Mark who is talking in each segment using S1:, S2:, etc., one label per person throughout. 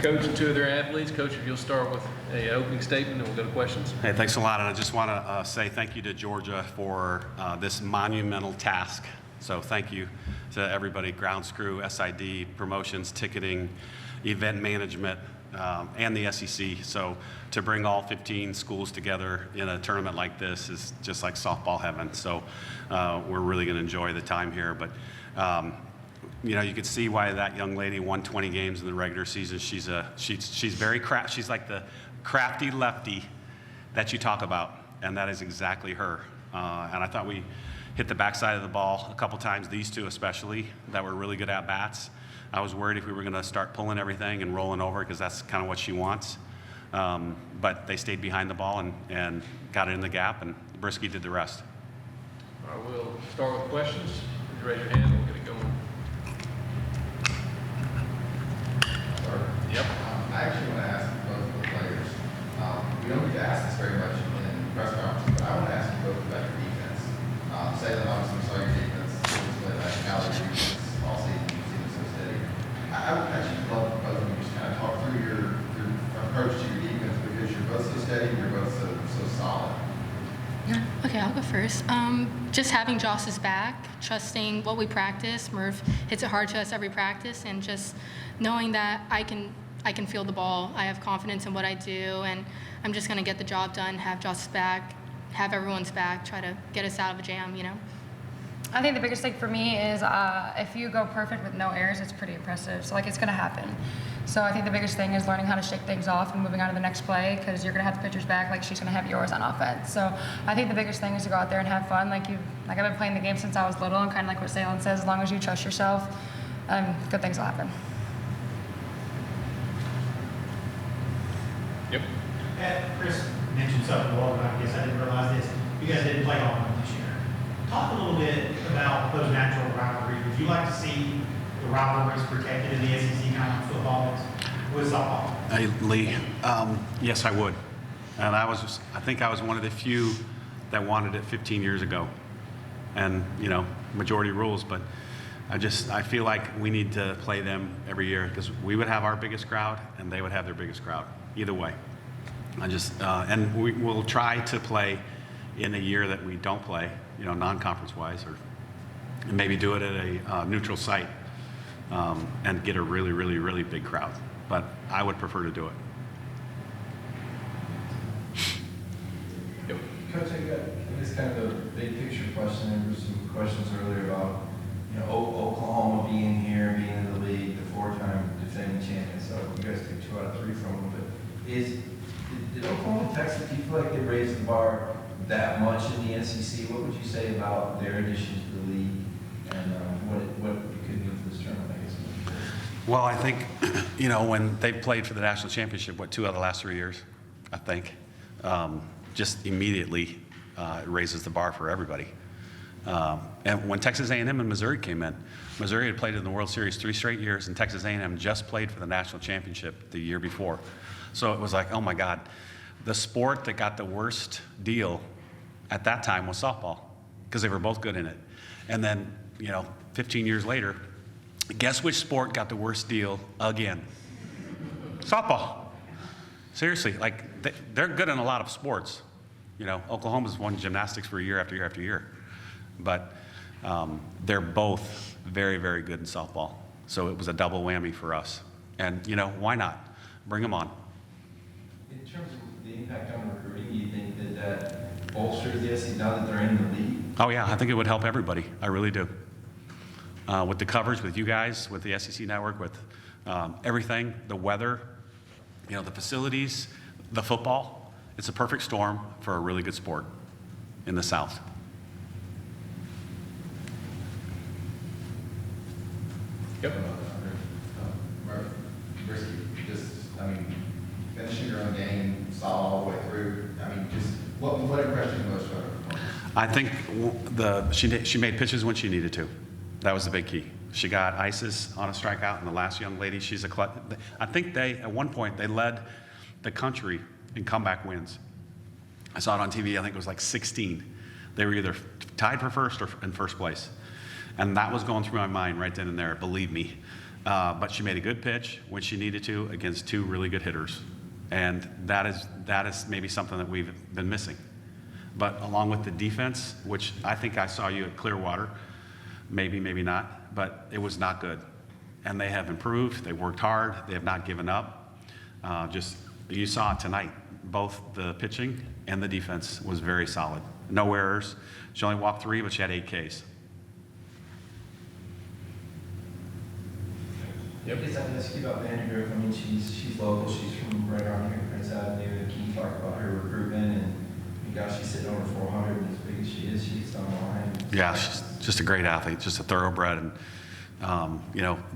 S1: coach and two of their athletes. Coach, if you'll start with an opening statement, and we'll go to questions.
S2: Hey, thanks a lot, and I just want to say thank you to Georgia for this monumental task. So thank you to everybody, grounds crew, SID, promotions, ticketing, event management, and the SEC. So to bring all 15 schools together in a tournament like this is just like softball heaven. So we're really going to enjoy the time here. But you know, you could see why that young lady won 20 games in the regular season. She's very she's like the crafty lefty that you talk about, and that is exactly her. And I thought we hit the backside of the ball a couple times, these two especially, that were really good at bats. I was worried if we were going to start pulling everything and rolling over, because that's kind of what she wants. But they stayed behind the ball and got it in the gap, and Brisky did the rest.
S1: I will start with questions. Please raise your hand. We'll get it going. Yep.
S3: I actually want to ask both of the players. We don't get to ask this very much in press conferences, but I want to ask you both about your defense. Say that obviously we saw your defense play like college defense all season. You've seen it so steady. I would actually love for both of you just kind of talk through your approach to your defense, because you're both so steady and you're both so solid.
S4: Yeah. Okay, I'll go first. Just having Joss's back, trusting what we practice. Murph hits it hard to us every practice, and just knowing that I can feel the ball. I have confidence in what I do, and I'm just going to get the job done, have Joss's back, have everyone's back, try to get us out of a jam, you know?
S5: I think the biggest thing for me is if you go perfect with no errors, it's pretty impressive. So, like, it's going to happen. So I think the biggest thing is learning how to shake things off and moving on to the next play, because you're going to have the pitcher's back like she's going to have yours on offense. So I think the biggest thing is to go out there and have fun. Like I've been playing the game since I was little, and kind of like what Salem says, as long as you trust yourself, good things will happen.
S1: Yep.
S6: Chris mentioned something a while ago. I guess I didn't realize this. You guys didn't play Auburn this year. Talk a little bit about those natural rivalries. Would you like to see the rivalries protected in the SEC kind of football with softball?
S2: Hey, Lee, yes, I would. And I think I was one of the few that wanted it 15 years ago. And, you know, majority rules, but I feel like we need to play them every year, because we would have our biggest crowd and they would have their biggest crowd. Either way. And we'll try to play in a year that we don't play, you know, non-conference wise, or maybe do it at a neutral site and get a really, really, really big crowd. But I would prefer to do it.
S1: Yep.
S7: Coach, I guess kind of a big picture question. There were some questions earlier about, you know, Oklahoma being here, being in the league, the four-time defending champion. So you guys took 2 out of 3 from them. But did Oklahoma, Texas, do you feel like they raised the bar that much in the SEC? What would you say about their addition to the league and what it could mean for this tournament, I guess?
S2: Well, I think, you know, when they played for the national championship, 2 out of the last 3 years, I think, just immediately it raises the bar for everybody. And when Texas A&M and Missouri came in, Missouri had played in the World Series 3 straight years, and Texas A&M just played for the national championship the year before. So it was like, oh my God, the sport that got the worst deal at that time was softball, because they were both good in it. And then, you know, 15 years later, guess which sport got the worst deal again? Softball. Seriously, like they're good in a lot of sports. You know, Oklahoma's won gymnastics for year after year after year. But they're both very, very good in softball. So it was a double whammy for us. And, you know, why not? Bring them on.
S7: In terms of the impact on recruiting, do you think that bolsters the SEC now that they're in the league?
S2: Oh, yeah, I think it would help everybody. I really do. With the coverage, with you guys, with the SEC network, with everything, the weather, you know, the facilities, the football, it's a perfect storm for a really good sport in the South.
S1: Yep.
S3: Murph, Brisky, just, I mean, finishing your own game, solid all the way through. I mean, just what impressed you most about her performance?
S2: I think she made pitches when she needed to. That was the big key. She got Isis on a strikeout, and the last young lady, I think at one point, they led the country in comeback wins. I saw it on TV, I think it was like 16. They were either tied for first or in first place. And that was going through my mind right then and there, believe me. But she made a good pitch when she needed to against two really good hitters. And that is maybe something that we've been missing. But along with the defense, which I think I saw you at Clearwater, maybe, maybe not, but it was not good. And they have improved. They worked hard. They have not given up. You saw it tonight. Both the pitching and the defense was very solid. No errors. She only walked 3, but she had 8 Ks.
S1: Yep.
S7: I guess I'd ask you about Vandergrift. I mean, she's local. She's from right around here, Prince Avenue. Can you talk about her recruitment and gosh, she's sitting over 400, and as big as she is, she's on the line.
S2: Yeah, she's just a great athlete, just a thoroughbred. And,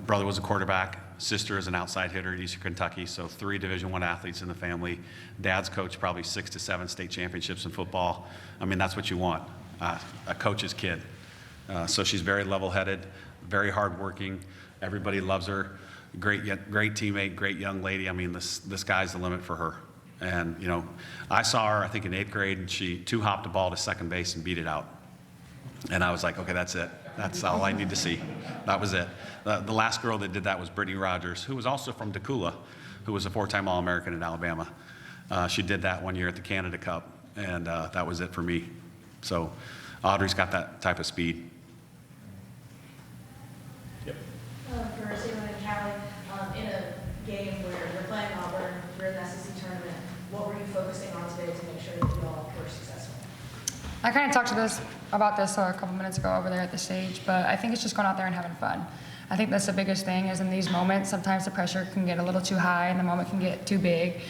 S2: brother was a quarterback, sister is an outside hitter at Eastern Kentucky, so 3 Division I athletes in the family. Dad's coached probably 6 to 7 state championships in football. I mean, that's what you want, a coach's kid. So she's very level-headed, very hardworking. Everybody loves her. Great teammate, great young lady. I mean, the sky's the limit for her. And, I saw her, I think, in 8th grade, and she 2-hopped the ball to second base and beat it out. And I was like, okay, that's it. That's all I need to see. That was it. The last girl that did that was Brittany Rogers, who was also from Decula, who was a 4-time All-American in Alabama. She did that one year at the Canada Cup, and that was it for me. So Audrey's got that type of speed.
S1: Yep.
S8: For Salem and Cali, in a game where you're playing Auburn, you're in the SEC tournament, what were you focusing on today to make sure that you all were successful?
S5: I kind of talked about this a couple minutes ago over there at the stage, but I think it's just going out there and having fun. I think that's the biggest thing is in these moments, sometimes the pressure can get a little too high and the moment can get too big.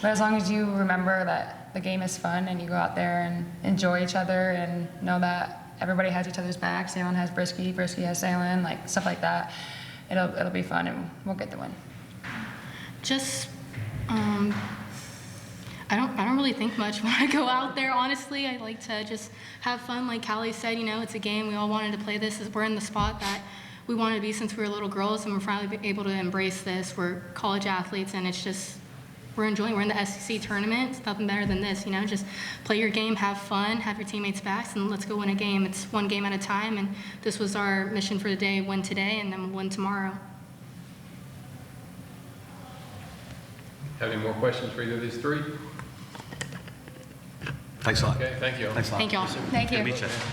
S5: But as long as you remember that the game is fun and you go out there and enjoy each other and know that everybody has each other's back, Salem has Brisky has Salem, like stuff like that, it'll be fun and we'll get the win.
S4: I don't really think much when I go out there, honestly. I like to just have fun. Like Callie said, it's a game. We all wanted to play this. We're in the spot that we wanted to be since we were little girls, and we're finally able to embrace this. We're college athletes, and it's just, we're enjoying. We're in the SEC tournament. It's nothing better than this, just play your game, have fun, have your teammates' backs, and let's go win a game. It's one game at a time, and this was our mission for the day, win today, and then we'll win tomorrow.
S1: Have any more questions for either of these 3?
S2: Thanks a lot.
S1: Okay, thank you.
S2: Thanks a lot.
S4: Thank y'all.
S5: Thank you.
S2: Good to meet you.